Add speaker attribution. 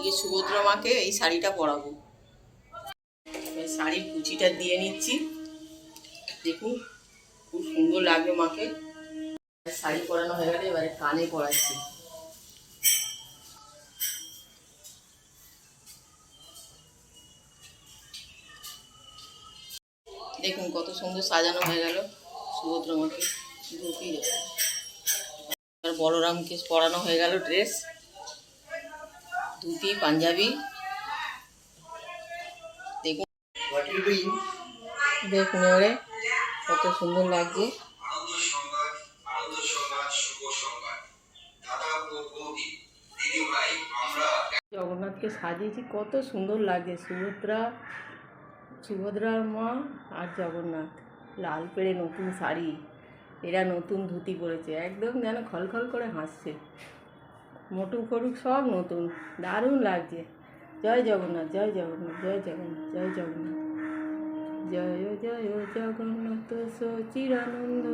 Speaker 1: আজকে সুভদ্রা মাকে এই শাড়িটা পরাবো। শাড়ির কুচিটা দিয়ে নিচ্ছি। দেখুন খুব সুন্দর লাগবে মাকে। শাড়ি পরানো হয়ে গেলে এবারে কানে পরাচ্ছি। দেখুন কত সুন্দর সাজানো হয়ে গেল সুভদ্রা মাকে। ধুতি বলরামকে পরানো হয়ে গেল ড্রেস, ধুতি পাঞ্জাবি। দেখুন দেখুন এবারে কত সুন্দর লাগছে। জগন্নাথকে সাজিয়েছি, কত সুন্দর লাগছে। সুভদ্রার মা আর জগন্নাথ লাল পেড়ে নতুন শাড়ি, এরা নতুন ধুতি পরেছে, একদম যেন খলখল করে হাসছে। মোটু ফটুক সব নতুন, দারুণ লাগছে। জয় জগন্নাথ, জয় জগন্নাথ, জয় জগন্নাথ, জয় জগন্নাথ, জয় জয় জগন্নাথ সচিরানন্দ।